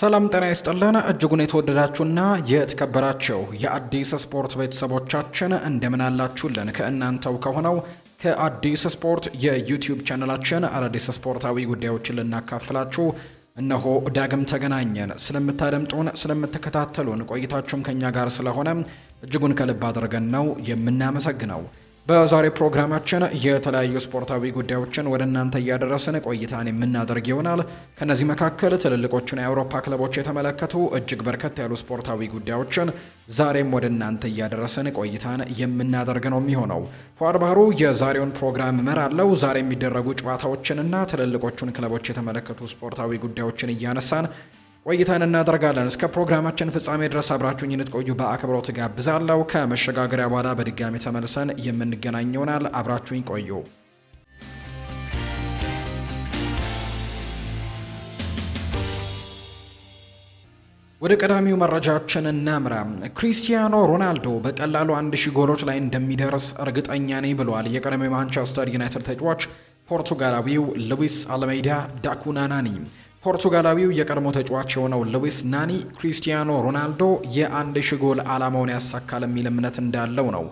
ሰላም ጤና ይስጥልን እጅጉን የተወደዳችሁና የተከበራችሁ የአዲስ ስፖርት ቤተሰቦቻችን እንደምን አላችሁልን? ከእናንተው ከሆነው ከአዲስ ስፖርት የዩቲዩብ ቻናላችን አዳዲስ ስፖርታዊ ጉዳዮችን ልናካፍላችሁ እነሆ ዳግም ተገናኘን። ስለምታደምጡን፣ ስለምትከታተሉን ቆይታችሁም ከኛ ጋር ስለሆነ እጅጉን ከልብ አድርገን ነው የምናመሰግነው። በዛሬ ፕሮግራማችን የተለያዩ ስፖርታዊ ጉዳዮችን ወደ እናንተ እያደረስን ቆይታን የምናደርግ ይሆናል። ከነዚህ መካከል ትልልቆቹን የአውሮፓ ክለቦች የተመለከቱ እጅግ በርከት ያሉ ስፖርታዊ ጉዳዮችን ዛሬም ወደ እናንተ እያደረስን ቆይታን የምናደርግ ነው የሚሆነው። ፏድ ባህሩ የዛሬውን ፕሮግራም እመራለሁ። ዛሬ የሚደረጉ ጨዋታዎችንና ትልልቆቹን ክለቦች የተመለከቱ ስፖርታዊ ጉዳዮችን እያነሳን ቆይታን እናደርጋለን። እስከ ፕሮግራማችን ፍጻሜ ድረስ አብራችሁኝ እንድትቆዩ በአክብሮት ጋብዛለሁ። ከመሸጋገሪያ በኋላ በድጋሚ ተመልሰን የምንገናኝ ይሆናል። አብራችሁኝ ቆዩ። ወደ ቀዳሚው መረጃችን እናምራ። ክሪስቲያኖ ሮናልዶ በቀላሉ 1000 ጎሎች ላይ እንደሚደርስ እርግጠኛ ነኝ ብሏል። የቀድሞው ማንቸስተር ዩናይትድ ተጫዋች ፖርቱጋላዊው ሉዊስ አልሜይዳ ዳኩናናኒ ፖርቱጋላዊው የቀድሞ ተጫዋች የሆነው ሉዊስ ናኒ ክሪስቲያኖ ሮናልዶ የ1000 ጎል ዓላማውን ያሳካል የሚል እምነት እንዳለው ነው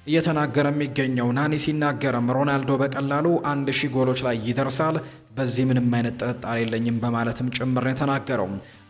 እየተናገረ የሚገኘው። ናኒ ሲናገርም ሮናልዶ በቀላሉ 1000 ጎሎች ላይ ይደርሳል፣ በዚህ ምንም አይነት ጥርጣሬ የለኝም በማለትም ጭምር ነው የተናገረው።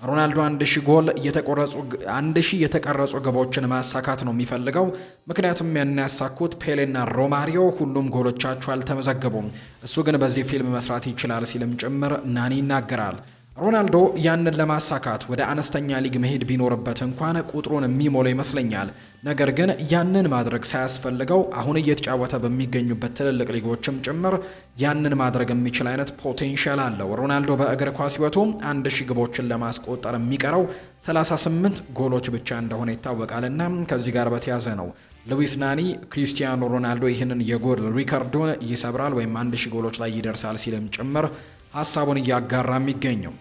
ሮናልዶ 1000 የተቀረጹ ግቦችን ማሳካት ነው የሚፈልገው። ምክንያቱም ያሳኩት ፔሌና ሮማሪዮ ሁሉም ጎሎቻቸው አልተመዘገቡም። እሱ ግን በዚህ ፊልም መስራት ይችላል ሲልም ጭምር ናኒ ይናገራል። ሮናልዶ ያንን ለማሳካት ወደ አነስተኛ ሊግ መሄድ ቢኖርበት እንኳን ቁጥሩን የሚሞላው ይመስለኛል። ነገር ግን ያንን ማድረግ ሳያስፈልገው አሁን እየተጫወተ በሚገኙበት ትልልቅ ሊጎችም ጭምር ያንን ማድረግ የሚችል አይነት ፖቴንሻል አለው። ሮናልዶ በእግር ኳስ ሕይወቱ 1000 ግቦችን ለማስቆጠር የሚቀረው 38 ጎሎች ብቻ እንደሆነ ይታወቃልና ከዚህ ጋር በተያያዘ ነው ሉዊስ ናኒ ክሪስቲያኖ ሮናልዶ ይህንን የጎል ሪከርዱን ይሰብራል ወይም 1000 ጎሎች ላይ ይደርሳል ሲልም ጭምር ሀሳቡን እያጋራ የሚገኘው።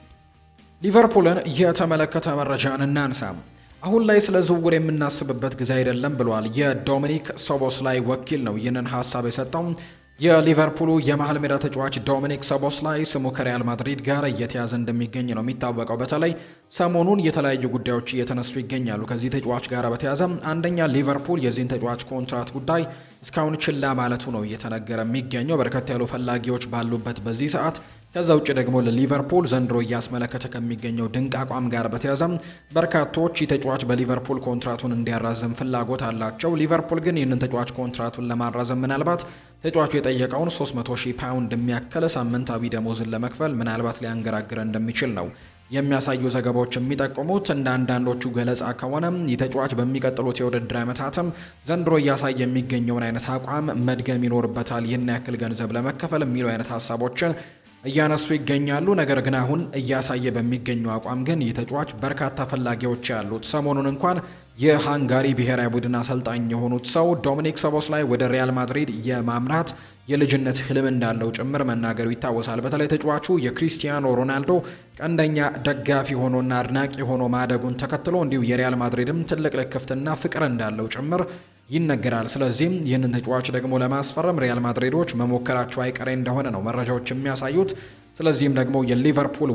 ሊቨርፑልን የተመለከተ መረጃን እናንሳ። አሁን ላይ ስለ ዝውውር የምናስብበት ጊዜ አይደለም ብሏል። የዶሚኒክ ሶቦስላይ ወኪል ነው ይህንን ሀሳብ የሰጠው። የሊቨርፑሉ የመሃል ሜዳ ተጫዋች ዶሚኒክ ሶቦስላይ ስሙ ከሪያል ማድሪድ ጋር እየተያዘ እንደሚገኝ ነው የሚታወቀው። በተለይ ሰሞኑን የተለያዩ ጉዳዮች እየተነሱ ይገኛሉ ከዚህ ተጫዋች ጋር በተያዘ። አንደኛ ሊቨርፑል የዚህን ተጫዋች ኮንትራት ጉዳይ እስካሁን ችላ ማለቱ ነው እየተነገረ የሚገኘው በርከት ያሉ ፈላጊዎች ባሉበት በዚህ ሰዓት። ከዛ ውጭ ደግሞ ለሊቨርፑል ዘንድሮ እያስመለከተ ከሚገኘው ድንቅ አቋም ጋር በተያያዘ በርካቶች ተጫዋች በሊቨርፑል ኮንትራቱን እንዲያራዘም ፍላጎት አላቸው። ሊቨርፑል ግን ይህንን ተጫዋች ኮንትራቱን ለማራዘም ምናልባት ተጫዋቹ የጠየቀውን 300,000 ፓውንድ የሚያክል ሳምንታዊ ደሞዝን ለመክፈል ምናልባት ሊያንገራግር እንደሚችል ነው የሚያሳዩ ዘገባዎች የሚጠቁሙት። እንደ አንዳንዶቹ ገለጻ ከሆነ ተጫዋች በሚቀጥሉት የውድድር ዓመታትም ዘንድሮ እያሳየ የሚገኘውን አይነት አቋም መድገም ይኖርበታል ይህን ያክል ገንዘብ ለመከፈል የሚሉ አይነት ሀሳቦችን እያነሱ ይገኛሉ። ነገር ግን አሁን እያሳየ በሚገኘው አቋም ግን ተጫዋች በርካታ ፈላጊዎች ያሉት። ሰሞኑን እንኳን የሃንጋሪ ብሔራዊ ቡድን አሰልጣኝ የሆኑት ሰው ዶሚኒክ ሶቦስላይ ወደ ሪያል ማድሪድ የማምራት የልጅነት ህልም እንዳለው ጭምር መናገሩ ይታወሳል። በተለይ ተጫዋቹ የክሪስቲያኖ ሮናልዶ ቀንደኛ ደጋፊ ሆኖና አድናቂ ሆኖ ማደጉን ተከትሎ እንዲሁ የሪያል ማድሪድም ትልቅ ልክፍትና ፍቅር እንዳለው ጭምር ይነገራል። ስለዚህም ይህንን ተጫዋች ደግሞ ለማስፈረም ሪያል ማድሪዶች መሞከራቸው አይቀሬ እንደሆነ ነው መረጃዎች የሚያሳዩት። ስለዚህም ደግሞ የሊቨርፑል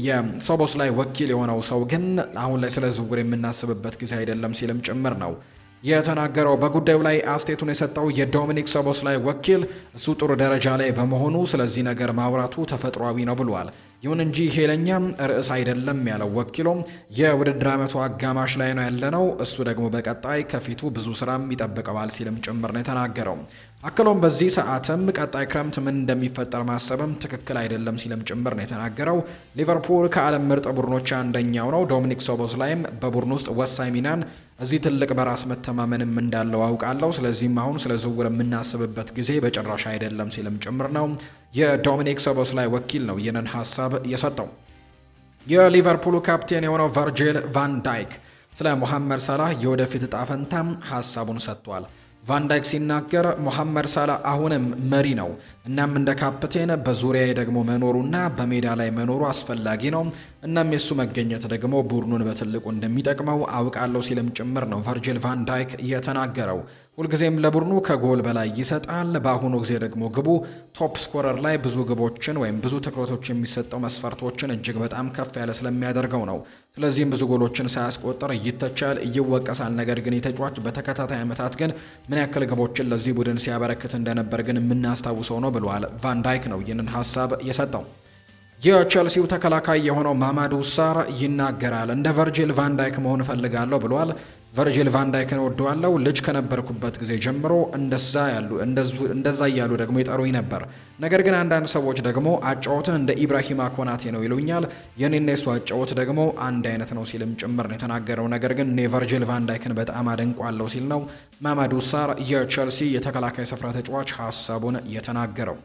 የሶቦስላይ ወኪል የሆነው ሰው ግን አሁን ላይ ስለ ዝውውር የምናስብበት ጊዜ አይደለም ሲልም ጭምር ነው የተናገረው። በጉዳዩ ላይ አስተያየቱን የሰጠው የዶሚኒክ ሶቦስላይ ወኪል እሱ ጥሩ ደረጃ ላይ በመሆኑ ስለዚህ ነገር ማውራቱ ተፈጥሯዊ ነው ብሏል። ይሁን እንጂ ይሄ ለኛ ርዕስ አይደለም ያለው ወኪሎም የውድድር ዓመቱ አጋማሽ ላይ ነው ያለነው፣ እሱ ደግሞ በቀጣይ ከፊቱ ብዙ ስራም ይጠብቀዋል ሲልም ጭምር ነው የተናገረው። አክሎም በዚህ ሰዓትም ቀጣይ ክረምት ምን እንደሚፈጠር ማሰብም ትክክል አይደለም ሲልም ጭምር ነው የተናገረው። ሊቨርፑል ከዓለም ምርጥ ቡድኖች አንደኛው ነው። ዶሚኒክ ሶቦስላይም በቡድን ውስጥ ወሳኝ ሚናን እዚህ ትልቅ በራስ መተማመንም እንዳለው አውቃለሁ። ስለዚህም አሁን ስለ ዝውውር የምናስብበት ጊዜ በጭራሽ አይደለም ሲልም ጭምር ነው የዶሚኒክ ሶቦስላይ ወኪል ነው ይህንን ሀሳብ የሰጠው። የሊቨርፑሉ ካፕቴን የሆነው ቨርጂል ቫን ዳይክ ስለ ሞሐመድ ሳላህ የወደፊት እጣ ፈንታም ሀሳቡን ሰጥቷል። ቫንዳይክ ሲናገር ሞሐመድ ሳላህ አሁንም መሪ ነው። እናም እንደ ካፕቴን በዙሪያዬ ደግሞ መኖሩና በሜዳ ላይ መኖሩ አስፈላጊ ነው። እናም የሱ መገኘት ደግሞ ቡድኑን በትልቁ እንደሚጠቅመው አውቃለሁ ሲልም ጭምር ነው ቨርጂል ቫን ዳይክ የተናገረው። ሁልጊዜም ለቡድኑ ከጎል በላይ ይሰጣል። በአሁኑ ጊዜ ደግሞ ግቡ ቶፕ ስኮረር ላይ ብዙ ግቦችን ወይም ብዙ ትኩረቶች የሚሰጠው መስፈርቶችን እጅግ በጣም ከፍ ያለ ስለሚያደርገው ነው። ስለዚህም ብዙ ጎሎችን ሳያስቆጥር ይተቻል፣ ይወቀሳል። ነገር ግን የተጫዋች በተከታታይ ዓመታት ግን ምን ያክል ግቦችን ለዚህ ቡድን ሲያበረክት እንደነበር ግን የምናስታውሰው ነው ብሏል። ቫን ዳይክ ነው ይህንን ሀሳብ የሰጠው። የቼልሲው ተከላካይ የሆነው ማማዱ ሳር ይናገራል። እንደ ቨርጂል ቫን ዳይክ መሆን እፈልጋለሁ ብሏል። ቨርጂል ቫን ዳይክን ወደዋለሁ። ልጅ ከነበርኩበት ጊዜ ጀምሮ እንደዛ እያሉ ደግሞ ይጠሩኝ ነበር። ነገር ግን አንዳንድ ሰዎች ደግሞ አጫወትህ እንደ ኢብራሂማ ኮናቴ ነው ይሉኛል። የኔና የሱ አጫወት ደግሞ አንድ አይነት ነው ሲልም ጭምር ነው የተናገረው። ነገር ግን እኔ ቨርጂል ቫን ዳይክን በጣም አደንቋለሁ ሲል ነው ማማዱ ሳር የቼልሲ የተከላካይ ስፍራ ተጫዋች ሀሳቡን የተናገረው።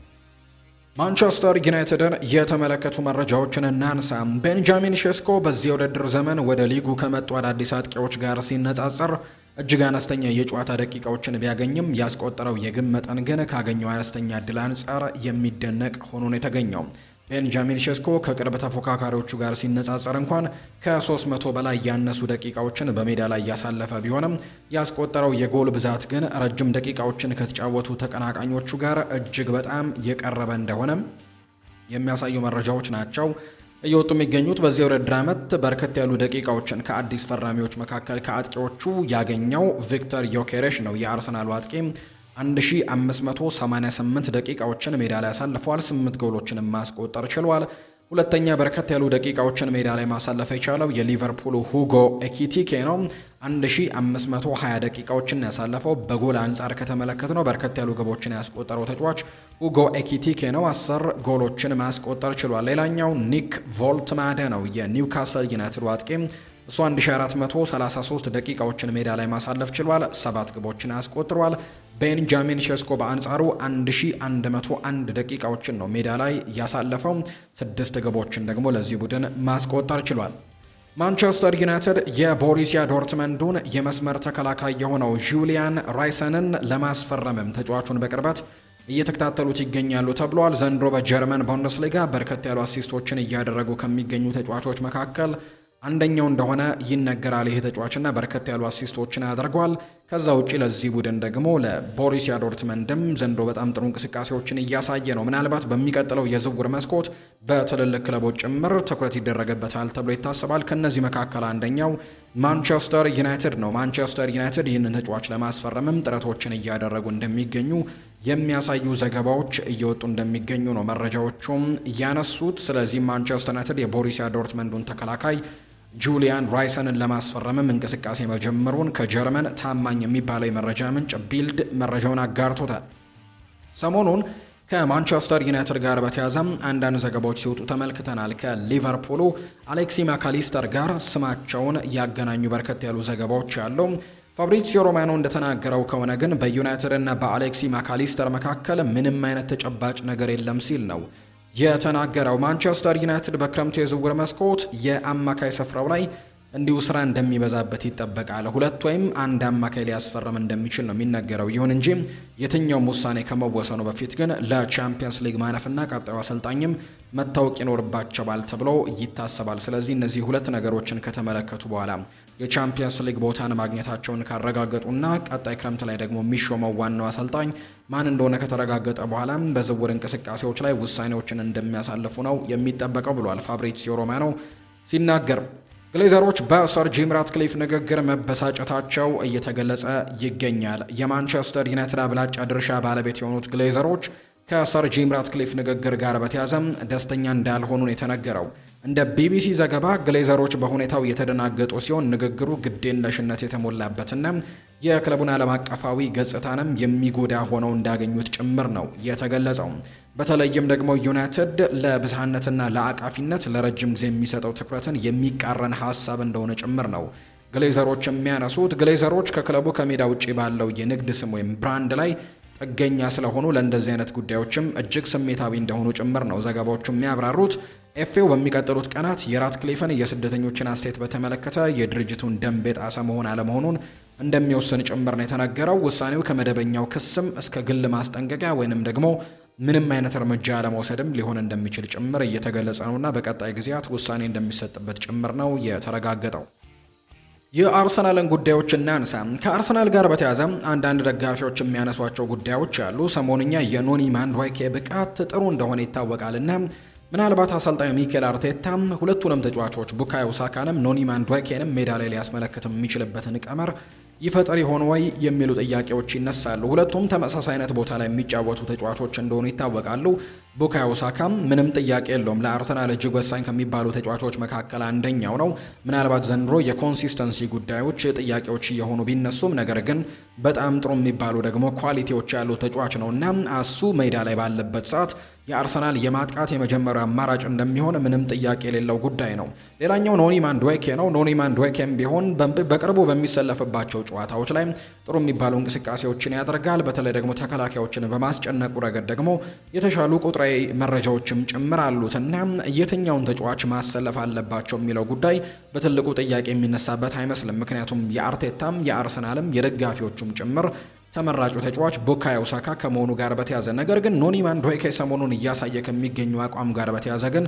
ማንቸስተር ዩናይትድን የተመለከቱ መረጃዎችን እናንሳ። ቤንጃሚን ሼስኮ በዚህ የውድድር ዘመን ወደ ሊጉ ከመጡ አዳዲስ አጥቂዎች ጋር ሲነጻጸር እጅግ አነስተኛ የጨዋታ ደቂቃዎችን ቢያገኝም ያስቆጠረው የግብ መጠን ግን ካገኘው አነስተኛ እድል አንጻር የሚደነቅ ሆኖ ነው የተገኘው። ቤንጃሚን ሼስኮ ከቅርብ ተፎካካሪዎቹ ጋር ሲነጻጸር እንኳን ከ300 በላይ ያነሱ ደቂቃዎችን በሜዳ ላይ ያሳለፈ ቢሆንም ያስቆጠረው የጎል ብዛት ግን ረጅም ደቂቃዎችን ከተጫወቱ ተቀናቃኞቹ ጋር እጅግ በጣም የቀረበ እንደሆነ የሚያሳዩ መረጃዎች ናቸው እየወጡ የሚገኙት። በዚህ ውድድር ዓመት በርከት ያሉ ደቂቃዎችን ከአዲስ ፈራሚዎች መካከል ከአጥቂዎቹ ያገኘው ቪክተር ዮኬሬሽ ነው። የአርሰናሉ አጥቂ 1588 ደቂቃዎችን ሜዳ ላይ አሳልፏል። 8 ጎሎችንም ማስቆጠር ችሏል። ሁለተኛ በርከት ያሉ ደቂቃዎችን ሜዳ ላይ ማሳለፍ የቻለው የሊቨርፑሉ ሁጎ ኤኪቲኬ ነው። 1520 ደቂቃዎችን ያሳለፈው። በጎል አንጻር ከተመለከት ነው በርከት ያሉ ግቦችን ያስቆጠረው ተጫዋች ሁጎ ኤኪቲኬ ነው። 10 ጎሎችን ማስቆጠር ችሏል። ሌላኛው ኒክ ቮልትማደ ነው የኒውካስል ዩናይትድ አጥቂ። እሱ 1433 ደቂቃዎችን ሜዳ ላይ ማሳለፍ ችሏል። 7 ግቦችን አስቆጥሯል። ቤንጃሚን ሼስኮ በአንጻሩ 1101 ደቂቃዎችን ነው ሜዳ ላይ ያሳለፈው። 6 ግቦችን ደግሞ ለዚህ ቡድን ማስቆጠር ችሏል። ማንቸስተር ዩናይትድ የቦሩሲያ ዶርትመንዱን የመስመር ተከላካይ የሆነው ጁሊያን ራይሰንን ለማስፈረምም ተጫዋቹን በቅርበት እየተከታተሉት ይገኛሉ ተብሏል። ዘንድሮ በጀርመን ቡንደስሊጋ በርከት ያሉ አሲስቶችን እያደረጉ ከሚገኙ ተጫዋቾች መካከል አንደኛው እንደሆነ ይነገራል። ይህ ተጫዋችና በርከት ያሉ አሲስቶችን ያደርገዋል። ከዛ ውጪ ለዚህ ቡድን ደግሞ ለቦሩሲያ ዶርትመንድም ዘንድሮ በጣም ጥሩ እንቅስቃሴዎችን እያሳየ ነው። ምናልባት በሚቀጥለው የዝውውር መስኮት በትልልቅ ክለቦች ጭምር ትኩረት ይደረግበታል ተብሎ ይታሰባል። ከነዚህ መካከል አንደኛው ማንቸስተር ዩናይትድ ነው። ማንቸስተር ዩናይትድ ይህንን ተጫዋች ለማስፈረምም ጥረቶችን እያደረጉ እንደሚገኙ የሚያሳዩ ዘገባዎች እየወጡ እንደሚገኙ ነው መረጃዎቹም ያነሱት። ስለዚህ ማንቸስተር ዩናይትድ የቦሩሲያ ዶርትመንዱን ተከላካይ ጁሊያን ራይሰንን ለማስፈረምም እንቅስቃሴ መጀመሩን ከጀርመን ታማኝ የሚባለው የመረጃ ምንጭ ቢልድ መረጃውን አጋርቶታል። ሰሞኑን ከማንቸስተር ዩናይትድ ጋር በተያያዘም አንዳንድ ዘገባዎች ሲወጡ ተመልክተናል። ከሊቨርፑሉ አሌክሲ ማካሊስተር ጋር ስማቸውን ያገናኙ በርከት ያሉ ዘገባዎች አሉ። ፋብሪዚዮ ሮማኖ እንደተናገረው ከሆነ ግን በዩናይትድ እና በአሌክሲ ማካሊስተር መካከል ምንም አይነት ተጨባጭ ነገር የለም ሲል ነው የተናገረው። ማንቸስተር ዩናይትድ በክረምቱ የዝውውር መስኮት የአማካይ ስፍራው ላይ እንዲሁ ስራ እንደሚበዛበት ይጠበቃል። 2 ወይም 1 አማካይ ሊያስፈርም እንደሚችል ነው የሚነገረው። ይሁን እንጂ የትኛውም ውሳኔ ከመወሰኑ በፊት ግን ለቻምፒየንስ ሊግ ማለፍና ቀጣዩ አሰልጣኝም መታወቅ ይኖርባቸዋል ተብሎ ይታሰባል። ስለዚህ እነዚህ 2 ነገሮችን ከተመለከቱ በኋላ የቻምፒየንስ ሊግ ቦታን ማግኘታቸውን ካረጋገጡና ቀጣይ ክረምት ላይ ደግሞ የሚሾመው ዋናው አሰልጣኝ ማን እንደሆነ ከተረጋገጠ በኋላ በዝውውር እንቅስቃሴዎች ላይ ውሳኔዎችን እንደሚያሳልፉ ነው የሚጠበቀው ብሏል ፋብሪዚዮ ሮማኖ ሲናገር። ግሌዘሮች በሰር ጂም ራትክሊፍ ንግግር መበሳጨታቸው እየተገለጸ ይገኛል። የማንቸስተር ዩናይትድ አብላጫ ድርሻ ባለቤት የሆኑት ግሌዘሮች ከሰር ጂም ራትክሊፍ ንግግር ጋር በተያያዘ ደስተኛ እንዳልሆኑ ነው የተነገረው። እንደ ቢቢሲ ዘገባ ግሌዘሮች በሁኔታው የተደናገጡ ሲሆን ንግግሩ ግዴለሽነት የተሞላበትና የክለቡን ዓለም አቀፋዊ ገጽታንም የሚጎዳ ሆነው እንዳገኙት ጭምር ነው የተገለጸው። በተለይም ደግሞ ዩናይትድ ለብዝሃነትና ለአቃፊነት ለረጅም ጊዜ የሚሰጠው ትኩረትን የሚቃረን ሀሳብ እንደሆነ ጭምር ነው ግሌዘሮች የሚያነሱት። ግሌዘሮች ከክለቡ ከሜዳ ውጪ ባለው የንግድ ስም ወይም ብራንድ ላይ ጥገኛ ስለሆኑ ለእንደዚህ አይነት ጉዳዮችም እጅግ ስሜታዊ እንደሆኑ ጭምር ነው ዘገባዎቹ የሚያብራሩት። ኤፍኤው በሚቀጥሉት ቀናት የራትክሊፍን የስደተኞችን አስተያየት በተመለከተ የድርጅቱን ደንብ የጣሰ መሆን አለመሆኑን እንደሚወስን ጭምር ነው የተነገረው። ውሳኔው ከመደበኛው ክስም እስከ ግል ማስጠንቀቂያ ወይንም ደግሞ ምንም አይነት እርምጃ ለመውሰድም ሊሆን እንደሚችል ጭምር እየተገለጸ ነውና በቀጣይ ጊዜያት ውሳኔ እንደሚሰጥበት ጭምር ነው የተረጋገጠው። የአርሰናልን ጉዳዮች እናንሳ። ከአርሰናል ጋር በተያያዘ አንዳንድ ደጋፊዎች የሚያነሷቸው ጉዳዮች አሉ። ሰሞንኛ የኖኒ ማንድዋይኬ ብቃት ጥሩ እንደሆነ ይታወቃልና ምናልባት አሰልጣኝ ሚኬል አርቴታ ሁለቱንም ተጫዋቾች ቡካዮ ሳካንም ኖኒ ማንድዋይኬንም ሜዳ ላይ ሊያስመለክት የሚችልበትን ቀመር ይፈጠር ይሆን ወይ የሚሉ ጥያቄዎች ይነሳሉ። ሁለቱም ተመሳሳይ አይነት ቦታ ላይ የሚጫወቱ ተጫዋቾች እንደሆኑ ይታወቃሉ። ቡካዮ ሳካም ምንም ጥያቄ የለውም ለአርሰናል እጅግ ወሳኝ ከሚባሉ ተጫዋቾች መካከል አንደኛው ነው። ምናልባት ዘንድሮ የኮንሲስተንሲ ጉዳዮች ጥያቄዎች እየሆኑ ቢነሱም ነገር ግን በጣም ጥሩ የሚባሉ ደግሞ ኳሊቲዎች ያሉት ተጫዋች ነው እና እሱ ሜዳ ላይ ባለበት ሰዓት የአርሰናል የማጥቃት የመጀመሪያ አማራጭ እንደሚሆን ምንም ጥያቄ የሌለው ጉዳይ ነው። ሌላኛው ኖኒ ማንድዋይኬ ነው። ኖኒ ማንድዋይኬም ቢሆን በቅርቡ በሚሰለፍባቸው ጨዋታዎች ላይ ጥሩ የሚባሉ እንቅስቃሴዎችን ያደርጋል። በተለይ ደግሞ ተከላካዮችን በማስጨነቁ ረገድ ደግሞ የተሻሉ ቁጥራዊ መረጃዎችም ጭምር አሉትና የትኛውን ተጫዋች ማሰለፍ አለባቸው የሚለው ጉዳይ በትልቁ ጥያቄ የሚነሳበት አይመስልም። ምክንያቱም የአርቴታም የአርሰናልም የደጋፊዎቹም ጭምር ተመራጩ ተጫዋች ቡካዮ ሳካ ከመሆኑ ጋር በተያዘ ነገር ግን ኖኒ ማንድዋይኬ ሰሞኑን እያሳየ ከሚገኙ አቋም ጋር በተያዘ ግን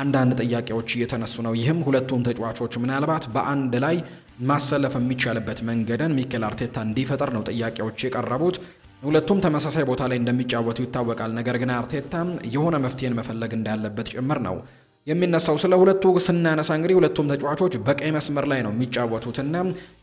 አንዳንድ ጥያቄዎች እየተነሱ ነው። ይህም ሁለቱም ተጫዋቾች ምናልባት በአንድ ላይ ማሰለፍ የሚቻልበት መንገድን ሚኬል አርቴታ እንዲፈጠር ነው ጥያቄዎች የቀረቡት። ሁለቱም ተመሳሳይ ቦታ ላይ እንደሚጫወቱ ይታወቃል። ነገር ግን አርቴታ የሆነ መፍትሄን መፈለግ እንዳለበት ጭምር ነው የሚነሳው። ስለ ሁለቱ ስናነሳ እንግዲህ ሁለቱም ተጫዋቾች በቀይ መስመር ላይ ነው የሚጫወቱትና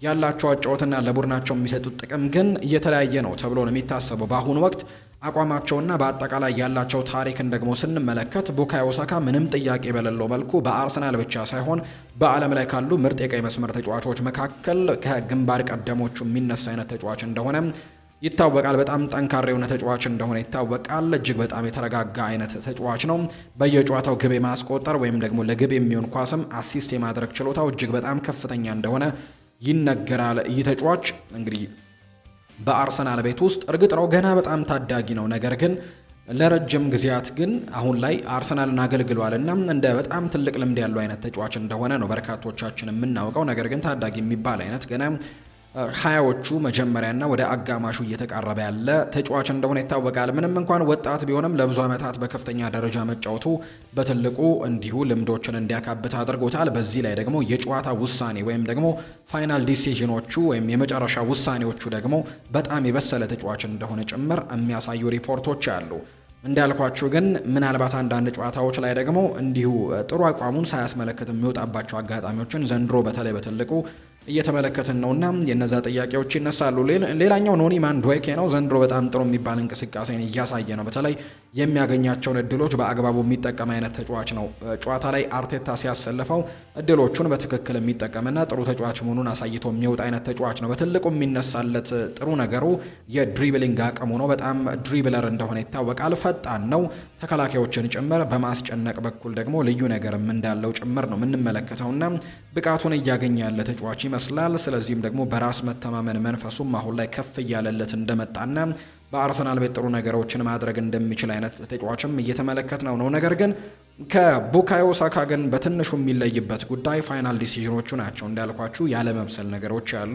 ያላቸው አጫወትና ለቡድናቸው የሚሰጡት ጥቅም ግን እየተለያየ ነው ተብሎ ነው የሚታሰበው። በአሁኑ ወቅት አቋማቸውና በአጠቃላይ ያላቸው ታሪክን ደግሞ ስንመለከት ቡካዮ ሳካ ምንም ጥያቄ በሌለው መልኩ በአርሰናል ብቻ ሳይሆን በዓለም ላይ ካሉ ምርጥ የቀይ መስመር ተጫዋቾች መካከል ከግንባር ቀደሞቹ የሚነሳ አይነት ተጫዋች እንደሆነ ይታወቃል። በጣም ጠንካራ የሆነ ተጫዋች እንደሆነ ይታወቃል። እጅግ በጣም የተረጋጋ አይነት ተጫዋች ነው። በየጨዋታው ግብ የማስቆጠር ወይም ደግሞ ለግብ የሚሆን ኳስም አሲስት የማድረግ ችሎታው እጅግ በጣም ከፍተኛ እንደሆነ ይነገራል። ይህ ተጫዋች እንግዲህ በአርሰናል ቤት ውስጥ እርግጥ ነው ገና በጣም ታዳጊ ነው። ነገር ግን ለረጅም ጊዜያት ግን አሁን ላይ አርሰናልን አገልግሏል እና እንደ በጣም ትልቅ ልምድ ያለው አይነት ተጫዋች እንደሆነ ነው በርካቶቻችን የምናውቀው። ነገር ግን ታዳጊ የሚባል አይነት ገና ሀያዎቹ መጀመሪያና ወደ አጋማሹ እየተቃረበ ያለ ተጫዋች እንደሆነ ይታወቃል። ምንም እንኳን ወጣት ቢሆንም ለብዙ ዓመታት በከፍተኛ ደረጃ መጫወቱ በትልቁ እንዲሁ ልምዶችን እንዲያካብት አድርጎታል። በዚህ ላይ ደግሞ የጨዋታ ውሳኔ ወይም ደግሞ ፋይናል ዲሲዥኖቹ ወይም የመጨረሻ ውሳኔዎቹ ደግሞ በጣም የበሰለ ተጫዋች እንደሆነ ጭምር የሚያሳዩ ሪፖርቶች አሉ። እንዳልኳችሁ ግን ምናልባት አንዳንድ ጨዋታዎች ላይ ደግሞ እንዲሁ ጥሩ አቋሙን ሳያስመለክት የሚወጣባቸው አጋጣሚዎችን ዘንድሮ በተለይ በትልቁ እየተመለከትን ነውና የነዛ ጥያቄዎች ይነሳሉ። ሌላኛው ኖኒ ማንድዋይኬ ነው። ዘንድሮ በጣም ጥሩ የሚባል እንቅስቃሴን እያሳየ ነው። በተለይ የሚያገኛቸውን እድሎች በአግባቡ የሚጠቀም አይነት ተጫዋች ነው። ጨዋታ ላይ አርቴታ ሲያሰልፈው እድሎቹን በትክክል የሚጠቀምና ጥሩ ተጫዋች መሆኑን አሳይቶ የሚወጣ አይነት ተጫዋች ነው። በትልቁ የሚነሳለት ጥሩ ነገሩ የድሪብሊንግ አቅሙ ነው። በጣም ድሪብለር እንደሆነ ይታወቃል። ፈጣን ነው። ተከላካዮችን ጭምር በማስጨነቅ በኩል ደግሞ ልዩ ነገርም እንዳለው ጭምር ነው የምንመለከተውና ብቃቱን እያገኘ ያለ ተጫዋች ይመስላል። ስለዚህም ደግሞ በራስ መተማመን መንፈሱም አሁን ላይ ከፍ እያለለት እንደመጣና በአርሰናል ቤት ጥሩ ነገሮችን ማድረግ እንደሚችል አይነት ተጫዋችም እየተመለከትነው ነው። ነገር ግን ከቡካዮ ሳካ ግን በትንሹ የሚለይበት ጉዳይ ፋይናል ዲሲዥኖቹ ናቸው። እንዳልኳችሁ ያለመብሰል ነገሮች ያሉ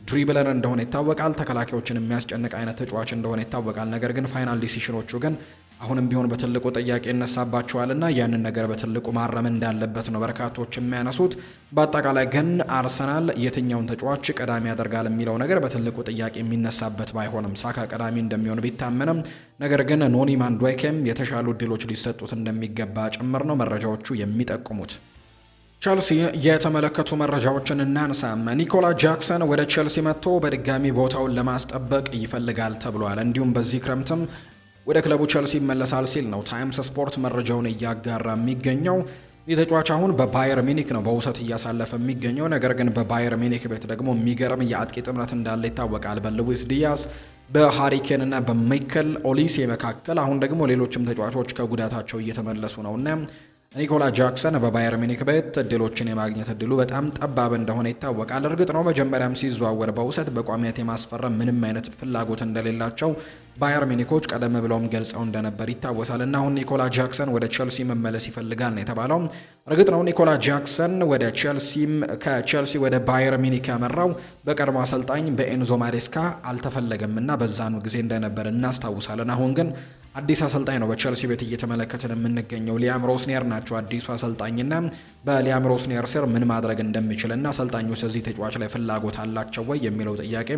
ድሪብለር እንደሆነ ይታወቃል። ተከላካዮችን የሚያስጨንቅ አይነት ተጫዋች እንደሆነ ይታወቃል። ነገር ግን ፋይናል ዲሲዥኖቹ ግን አሁንም ቢሆን በትልቁ ጥያቄ ይነሳባቸዋልና ያንን ነገር በትልቁ ማረም እንዳለበት ነው በርካቶች የሚያነሱት። በአጠቃላይ ግን አርሰናል የትኛውን ተጫዋች ቀዳሚ ያደርጋል የሚለው ነገር በትልቁ ጥያቄ የሚነሳበት ባይሆንም ሳካ ቀዳሚ እንደሚሆን ቢታመንም፣ ነገር ግን ኖኒ ማንድዋይኬም የተሻሉ እድሎች ሊሰጡት እንደሚገባ ጭምር ነው መረጃዎቹ የሚጠቁሙት። ቸልሲ የተመለከቱ መረጃዎችን እናንሳ። ኒኮላ ጃክሰን ወደ ቸልሲ መጥቶ በድጋሚ ቦታውን ለማስጠበቅ ይፈልጋል ተብሏል። እንዲሁም በዚህ ክረምትም ወደ ክለቡ ቸልሲ ይመለሳል ሲል ነው ታይምስ ስፖርት መረጃውን እያጋራ የሚገኘው። ይህ ተጫዋች አሁን በባየር ሚኒክ ነው በውሰት እያሳለፈ የሚገኘው። ነገር ግን በባየር ሚኒክ ቤት ደግሞ የሚገርም የአጥቂ ጥምረት እንዳለ ይታወቃል። በሉዊስ ዲያስ፣ በሃሪኬን እና በማይከል ኦሊሴ መካከል አሁን ደግሞ ሌሎችም ተጫዋቾች ከጉዳታቸው እየተመለሱ ነውና ኒኮላ ጃክሰን በባየር ሚኒክ ቤት እድሎችን የማግኘት እድሉ በጣም ጠባብ እንደሆነ ይታወቃል። እርግጥ ነው መጀመሪያም ሲዘዋወር በውሰት በቋሚነት የማስፈረም ምንም አይነት ፍላጎት እንደሌላቸው ባየር ሚኒኮች ቀደም ብለውም ገልጸው እንደነበር ይታወሳል። እና አሁን ኒኮላ ጃክሰን ወደ ቼልሲ መመለስ ይፈልጋል ነው የተባለው። እርግጥ ነው ኒኮላ ጃክሰን ከቼልሲ ወደ ባየር ሚኒክ ያመራው በቀድሞ አሰልጣኝ በኤንዞ ማሬስካ አልተፈለገም እና በዛኑ ጊዜ እንደነበር እናስታውሳለን። አሁን ግን አዲስ አሰልጣኝ ነው በቼልሲ ቤት እየተመለከትን የምንገኘው። ሊያም ሮስኒየር ናቸው አዲሱ አሰልጣኝና በሊያም ሮስኒየር ስር ምን ማድረግ እንደሚችልና አሰልጣኙ ስለዚህ ተጫዋች ላይ ፍላጎት አላቸው ወይ የሚለው ጥያቄ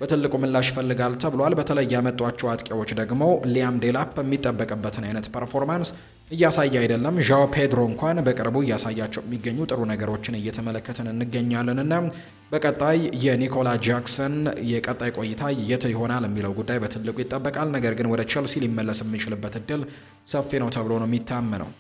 በትልቁ ምላሽ ይፈልጋል ተብሏል። በተለይ ያመጧቸው አጥቂዎች ደግሞ ሊያም ዴላፕ የሚጠበቅበትን አይነት ፐርፎርማንስ እያሳየ አይደለም። ዣኦ ፔድሮ እንኳን በቅርቡ እያሳያቸው የሚገኙ ጥሩ ነገሮችን እየተመለከትን እንገኛለንና በቀጣይ የኒኮላ ጃክሰን የቀጣይ ቆይታ የት ይሆናል የሚለው ጉዳይ በትልቁ ይጠበቃል። ነገር ግን ወደ ቼልሲ ሊመለስ የሚችልበት እድል ሰፊ ነው ተብሎ ነው የሚታመነው።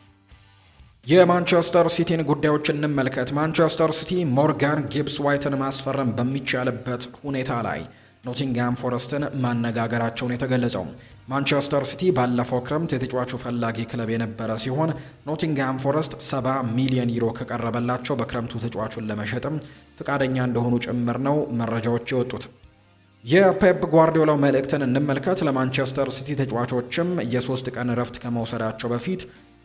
የማንቸስተር ሲቲን ጉዳዮች እንመልከት። ማንቸስተር ሲቲ ሞርጋን ጊብስ ዋይትን ማስፈረም በሚቻልበት ሁኔታ ላይ ኖቲንግሃም ፎረስትን ማነጋገራቸውን የተገለጸው ማንቸስተር ሲቲ ባለፈው ክረምት የተጫዋቹ ፈላጊ ክለብ የነበረ ሲሆን ኖቲንግሃም ፎረስት 70 ሚሊዮን ዩሮ ከቀረበላቸው በክረምቱ ተጫዋቹን ለመሸጥም ፍቃደኛ እንደሆኑ ጭምር ነው መረጃዎች የወጡት። የፔፕ ጓርዲዮላው መልእክትን እንመልከት። ለማንቸስተር ሲቲ ተጫዋቾችም የ3 ቀን እረፍት ከመውሰዳቸው በፊት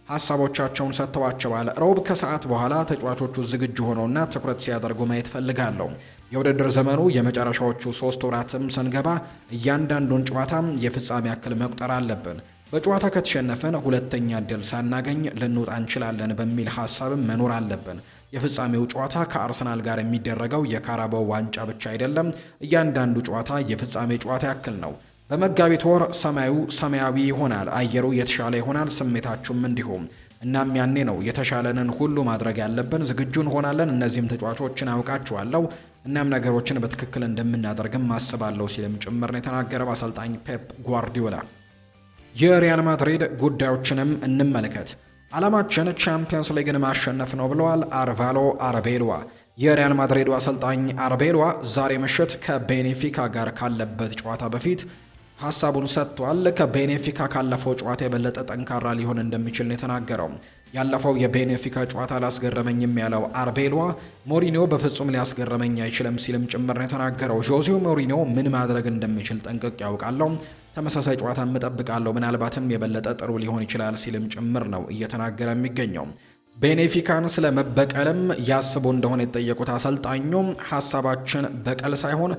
ሀሳቦቻቸውን ሰጥተዋቸዋል። ሮብ ከሰዓት በኋላ ተጫዋቾቹ ዝግጁ ሆነውና ትኩረት ሲያደርጉ ማየት ፈልጋለሁ። የውድድር ዘመኑ የመጨረሻዎቹ 3 ወራትም ስንገባ እያንዳንዱን ጨዋታ የፍጻሜ ያክል መቁጠር አለብን። በጨዋታ ከተሸነፈን ሁለተኛ እድል ሳናገኝ ልንወጣ እንችላለን በሚል ሀሳብም መኖር አለብን። የፍጻሜው ጨዋታ ከአርሰናል ጋር የሚደረገው የካራባው ዋንጫ ብቻ አይደለም። እያንዳንዱ ጨዋታ የፍጻሜ ጨዋታ ያክል ነው። በመጋቢት ወር ሰማዩ ሰማያዊ ይሆናል፣ አየሩ የተሻለ ይሆናል፣ ስሜታችሁም እንዲሁም። እናም ያኔ ነው የተሻለንን ሁሉ ማድረግ ያለብን። ዝግጁ እንሆናለን። እነዚህም ተጫዋቾችን አውቃቸዋለሁ። እናም ነገሮችን በትክክል እንደምናደርግም ማስባለሁ ሲልም ጭምር ነው የተናገረው አሰልጣኝ ፔፕ ጓርዲዮላ። የሪያል ማድሪድ ጉዳዮችንም እንመልከት። ዓላማችን ቻምፒየንስ ሊግን ማሸነፍ ነው ብለዋል አልቫሮ አርቤሎዋ። የሪያል ማድሪዱ አሰልጣኝ አርቤሎዋ ዛሬ ምሽት ከቤኔፊካ ጋር ካለበት ጨዋታ በፊት ሀሳቡን ሰጥቷል። ከቤኔፊካ ካለፈው ጨዋታ የበለጠ ጠንካራ ሊሆን እንደሚችል ነው የተናገረው። ያለፈው የቤኔፊካ ጨዋታ ላስገረመኝም ያለው አርቤሎዋ ሞሪኒዮ በፍጹም ሊያስገረመኝ አይችልም ሲልም ጭምር ነው የተናገረው። ጆዜው ሞሪኒዮ ምን ማድረግ እንደሚችል ጠንቅቅ ያውቃለሁ። ተመሳሳይ ጨዋታ እጠብቃለሁ፣ ምናልባትም የበለጠ ጥሩ ሊሆን ይችላል ሲልም ጭምር ነው እየተናገረ የሚገኘው። ቤኔፊካን ስለ መበቀልም ያስቡ እንደሆነ የጠየቁት አሰልጣኙም ሀሳባችን በቀል ሳይሆን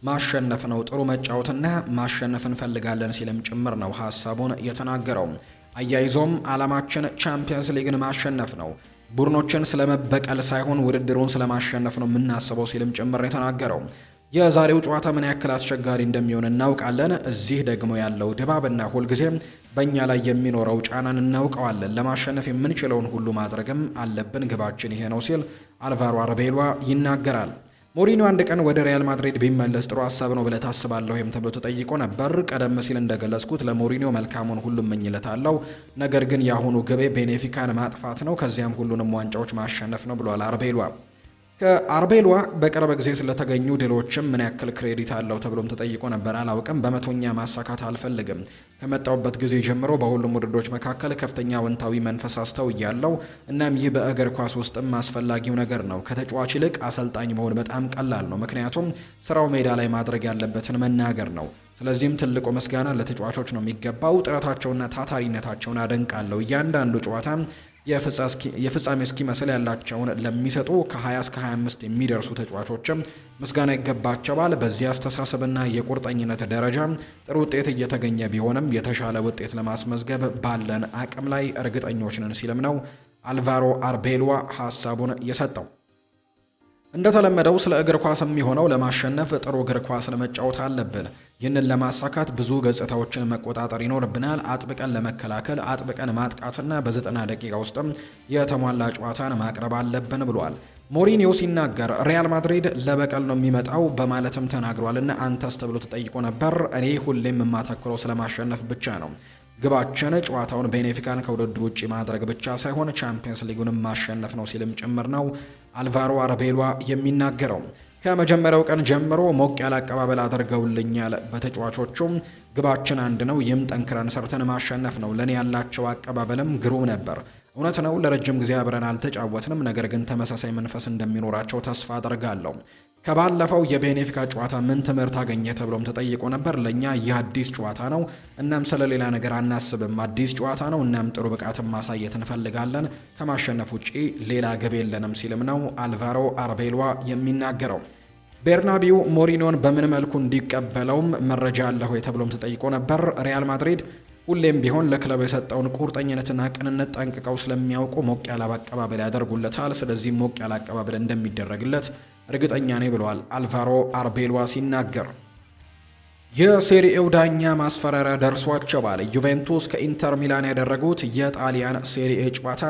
ማሸነፍ ነው፣ ጥሩ መጫወትና ማሸነፍ እንፈልጋለን ሲልም ጭምር ነው ሀሳቡን የተናገረው። አያይዞም ዓላማችን ቻምፒየንስ ሊግን ማሸነፍ ነው፣ ቡድኖችን ስለመበቀል ሳይሆን ውድድሩን ስለማሸነፍ ነው የምናስበው ሲልም ጭምር የተናገረው። የዛሬው ጨዋታ ምን ያክል አስቸጋሪ እንደሚሆን እናውቃለን። እዚህ ደግሞ ያለው ድባብና ሁልጊዜም በእኛ ላይ የሚኖረው ጫናን እናውቀዋለን። ለማሸነፍ የምንችለውን ሁሉ ማድረግም አለብን። ግባችን ይሄ ነው ሲል አልቫሮ አርቤሎዋ ይናገራል። ሞሪኒዮ አንድ ቀን ወደ ሪያል ማድሪድ ቢመለስ ጥሩ ሀሳብ ነው ብለህ ታስባለህ ወይም ተብሎ ተጠይቆ ነበር። ቀደም ሲል እንደገለጽኩት ለሞሪኒዮ መልካሙን ሁሉ እመኝለታለሁ፣ ነገር ግን የአሁኑ ግቤ ቤኔፊካን ማጥፋት ነው፣ ከዚያም ሁሉንም ዋንጫዎች ማሸነፍ ነው ብሏል አርቤሎዋ። ከአርቤሎዋ በቅርብ ጊዜ ስለተገኙ ድሎችም ምን ያክል ክሬዲት አለው ተብሎም ተጠይቆ ነበር። አላውቅም፣ በመቶኛ ማሳካት አልፈልግም። ከመጣውበት ጊዜ ጀምሮ በሁሉም ውድድሮች መካከል ከፍተኛ አዎንታዊ መንፈስ አስተውያለሁ። እናም ይህ በእግር ኳስ ውስጥም አስፈላጊው ነገር ነው። ከተጫዋች ይልቅ አሰልጣኝ መሆን በጣም ቀላል ነው፣ ምክንያቱም ስራው ሜዳ ላይ ማድረግ ያለበትን መናገር ነው። ስለዚህም ትልቁ ምስጋና ለተጫዋቾች ነው የሚገባው። ጥረታቸውና ታታሪነታቸውን አደንቃለሁ። እያንዳንዱ ጨዋታ የፍጻሜ እስኪመስል ያላቸውን ለሚሰጡ ከ20 እስከ 25 የሚደርሱ ተጫዋቾችም ምስጋና ይገባቸዋል። በዚህ አስተሳሰብና የቁርጠኝነት ደረጃ ጥሩ ውጤት እየተገኘ ቢሆንም የተሻለ ውጤት ለማስመዝገብ ባለን አቅም ላይ እርግጠኞች ነን ሲልም ነው አልቫሮ አርቤሎዋ ሀሳቡን የሰጠው። እንደተለመደው ስለ እግር ኳስ የሚሆነው ለማሸነፍ ጥሩ እግር ኳስ ለመጫወት አለብን። ይህንን ለማሳካት ብዙ ገጽታዎችን መቆጣጠር ይኖርብናል። አጥብቀን ለመከላከል፣ አጥብቀን ማጥቃትና በ90 ደቂቃ ውስጥም የተሟላ ጨዋታን ማቅረብ አለብን ብሏል። ሞሪኒዮ ሲናገር ሪያል ማድሪድ ለበቀል ነው የሚመጣው በማለትም ተናግሯል። እና አንተስ ተብሎ ተጠይቆ ነበር። እኔ ሁሌም የማተኩረው ስለማሸነፍ ብቻ ነው። ግባችን ጨዋታውን ቤኔፊካን ከውድድር ውጭ ማድረግ ብቻ ሳይሆን ቻምፒየንስ ሊጉንም ማሸነፍ ነው ሲልም ጭምር ነው አልቫሮ አርቤሎዋ የሚናገረው። ከመጀመሪያው ቀን ጀምሮ ሞቅ ያለ አቀባበል አድርገውልኛል። በተጫዋቾቹም ግባችን አንድ ነው፣ ይህም ጠንክረን ሰርተን ማሸነፍ ነው። ለእኔ ያላቸው አቀባበልም ግሩም ነበር። እውነት ነው ለረጅም ጊዜ አብረን አልተጫወትንም፣ ነገር ግን ተመሳሳይ መንፈስ እንደሚኖራቸው ተስፋ አድርጋለሁ። ከባለፈው የቤኔፊካ ጨዋታ ምን ትምህርት አገኘ ተብሎም ተጠይቆ ነበር። ለእኛ ይህ አዲስ ጨዋታ ነው፣ እናም ስለሌላ ነገር አናስብም። አዲስ ጨዋታ ነው፣ እናም ጥሩ ብቃትን ማሳየት እንፈልጋለን። ከማሸነፍ ውጪ ሌላ ግብ የለንም ሲልም ነው አልቫሮ አርቤሏ የሚናገረው። ቤርናቢው ሞሪኒዮን በምን መልኩ እንዲቀበለውም መረጃ አለ ሆይ ተብሎም ተጠይቆ ነበር። ሪያል ማድሪድ ሁሌም ቢሆን ለክለቡ የሰጠውን ቁርጠኝነትና ቅንነት ጠንቅቀው ስለሚያውቁ ሞቅ ያለ አቀባበል ያደርጉለታል። ስለዚህ ሞቅ ያለ አቀባበል እንደሚደረግለት እርግጠኛ ነኝ ብለዋል አልቫሮ አርቤሏ ሲናገር። የሴሪኤው ዳኛ ማስፈራሪያ ደርሷቸዋል። ዩቬንቱስ ከኢንተር ሚላን ያደረጉት የጣሊያን ሴሪኤ ጨዋታ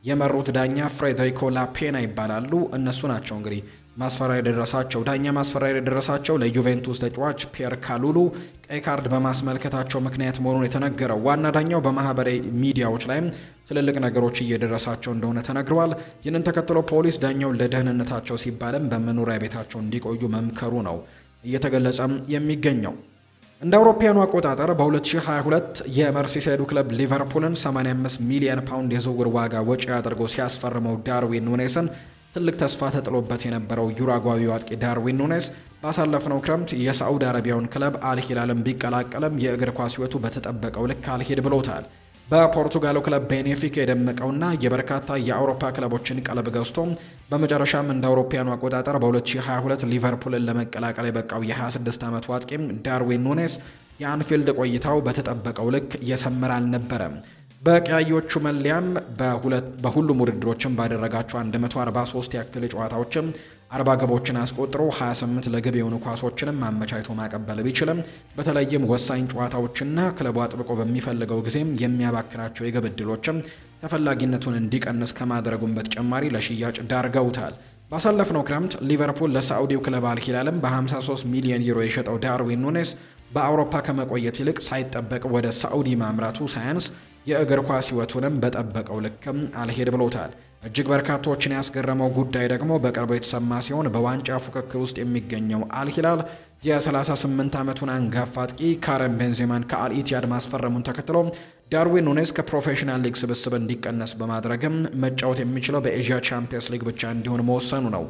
የመሩት ዳኛ ፍሬዴሪኮ ላፔና ይባላሉ። እነሱ ናቸው እንግዲህ ማስፈራሪያ የደረሳቸው። ዳኛ ማስፈራሪያ የደረሳቸው ለዩቬንቱስ ተጫዋች ፒየር ካሉሉ ቀይ ካርድ በማስመልከታቸው ምክንያት መሆኑን የተነገረው። ዋና ዳኛው በማህበራዊ ሚዲያዎች ላይም ትልልቅ ነገሮች እየደረሳቸው እንደሆነ ተነግረዋል። ይህንን ተከትሎ ፖሊስ ዳኛው ለደህንነታቸው ሲባልም በመኖሪያ ቤታቸው እንዲቆዩ መምከሩ ነው እየተገለጸም የሚገኘው። እንደ አውሮፓውያኑ አቆጣጠር በ2022 የመርሲሳይዱ ክለብ ሊቨርፑልን 85 ሚሊዮን ፓውንድ የዝውውር ዋጋ ወጪ አድርጎ ሲያስፈርመው ዳርዊን ኑኔስን ትልቅ ተስፋ ተጥሎበት የነበረው ዩራጓዊው አጥቂ ዳርዊን ኑኔስ ባሳለፍነው ክረምት የሳዑዲ አረቢያውን ክለብ አልሂላልን ቢቀላቀልም የእግር ኳስ ሕይወቱ በተጠበቀው ልክ አልሄድ ብሎታል። በፖርቱጋሉ ክለብ ቤኔፊካ የደመቀውና የበርካታ የአውሮፓ ክለቦችን ቀልብ ገዝቶ በመጨረሻም እንደ አውሮፓውያኑ አቆጣጠር በ2022 ሊቨርፑልን ለመቀላቀል የበቃው የ26 ዓመቱ አጥቂም ዳርዊን ኑኔስ የአንፊልድ ቆይታው በተጠበቀው ልክ የሰመረ አልነበረም። በቀያዮቹ መለያም በሁሉም ውድድሮችም ባደረጋቸው 143 ያክል ጨዋታዎችም 40 ግቦችን አስቆጥሮ 28 ለግብ የሆኑ ኳሶችንም አመቻችቶ ማቀበል ቢችልም በተለይም ወሳኝ ጨዋታዎችና ክለቡ አጥብቆ በሚፈልገው ጊዜም የሚያባክናቸው የግብ ዕድሎችም ተፈላጊነቱን እንዲቀንስ ከማድረጉም በተጨማሪ ለሽያጭ ዳርገውታል። ባሳለፍነው ክረምት ሊቨርፑል ለሳዑዲው ክለብ አልሂላልም በ53 ሚሊዮን ዩሮ የሸጠው ዳርዊን ኑኔስ በአውሮፓ ከመቆየት ይልቅ ሳይጠበቅ ወደ ሳዑዲ ማምራቱ ሳያንስ የእግር ኳስ ሕይወቱንም በጠበቀው ልክም አልሄድ ብሎታል። እጅግ በርካቶችን ያስገረመው ጉዳይ ደግሞ በቅርቡ የተሰማ ሲሆን በዋንጫ ፉክክር ውስጥ የሚገኘው አልሂላል የ38 ዓመቱን አንጋፋ አጥቂ ካረም ቤንዜማን ከአልኢቲያድ ማስፈረሙን ተከትሎ ዳርዊን ኑኔስ ከፕሮፌሽናል ሊግ ስብስብ እንዲቀነስ በማድረግም መጫወት የሚችለው በኤዥያ ቻምፒየንስ ሊግ ብቻ እንዲሆን መወሰኑ ነው።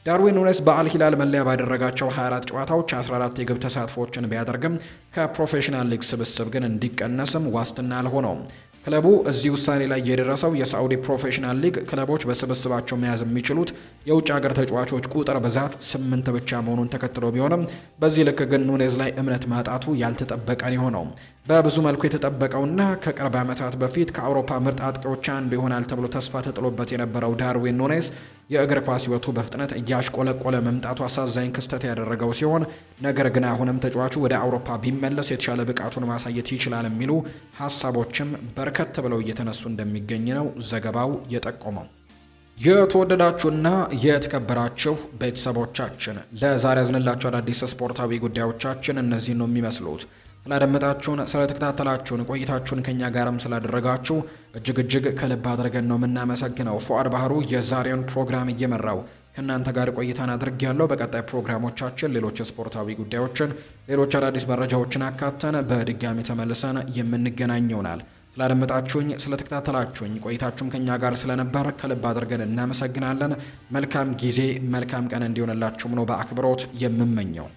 ዳርዊን ኑኔስ በአልሂላል መለያ ባደረጋቸው 24 ጨዋታዎች 14 የግብ ተሳትፎችን ቢያደርግም ከፕሮፌሽናል ሊግ ስብስብ ግን እንዲቀነስም ዋስትና አልሆነውም። ክለቡ እዚህ ውሳኔ ላይ የደረሰው የሳዑዲ ፕሮፌሽናል ሊግ ክለቦች በስብስባቸው መያዝ የሚችሉት የውጭ ሀገር ተጫዋቾች ቁጥር ብዛት 8 ብቻ መሆኑን ተከትሎ ቢሆንም በዚህ ልክ ግን ኑኔዝ ላይ እምነት ማጣቱ ያልተጠበቀን የሆነው በብዙ መልኩ የተጠበቀውና ከቅርብ ዓመታት በፊት ከአውሮፓ ምርጥ አጥቂዎች አንዱ ይሆናል ተብሎ ተስፋ ተጥሎበት የነበረው ዳርዊን ኑኔዝ የእግር ኳስ ሕይወቱ በፍጥነት እያሽቆለቆለ መምጣቱ አሳዛኝ ክስተት ያደረገው ሲሆን ነገር ግን አሁንም ተጫዋቹ ወደ አውሮፓ ቢመለስ የተሻለ ብቃቱን ማሳየት ይችላል የሚሉ ሀሳቦችም በርከት ብለው እየተነሱ እንደሚገኝ ነው ዘገባው የጠቆመው። የተወደዳችሁና የተከበራችሁ ቤተሰቦቻችን ለዛሬ ያዝንላችሁ አዳዲስ ስፖርታዊ ጉዳዮቻችን እነዚህ ነው የሚመስሉት። ስላደመጣችሁን፣ ስለተከታተላችሁን፣ ቆይታችሁን ከኛ ጋርም ስላደረጋችሁ እጅግ ከልብ አድርገን ነው የምናመሰግነው። ፉአድ ባህሩ የዛሬውን ፕሮግራም እየመራው ከእናንተ ጋር ቆይታን አድርጌያለሁ። በቀጣይ ፕሮግራሞቻችን ሌሎች ስፖርታዊ ጉዳዮችን፣ ሌሎች አዳዲስ መረጃዎችን አካተን በድጋሚ ተመልሰን የምንገናኝ ይሆናል። ስላደመጣችሁኝ፣ ስለተከታተላችሁኝ ቆይታችሁም ከኛ ጋር ስለነበር ከልብ አድርገን እናመሰግናለን። መልካም ጊዜ፣ መልካም ቀን እንዲሆንላችሁም ነው በአክብሮት የምመኘው።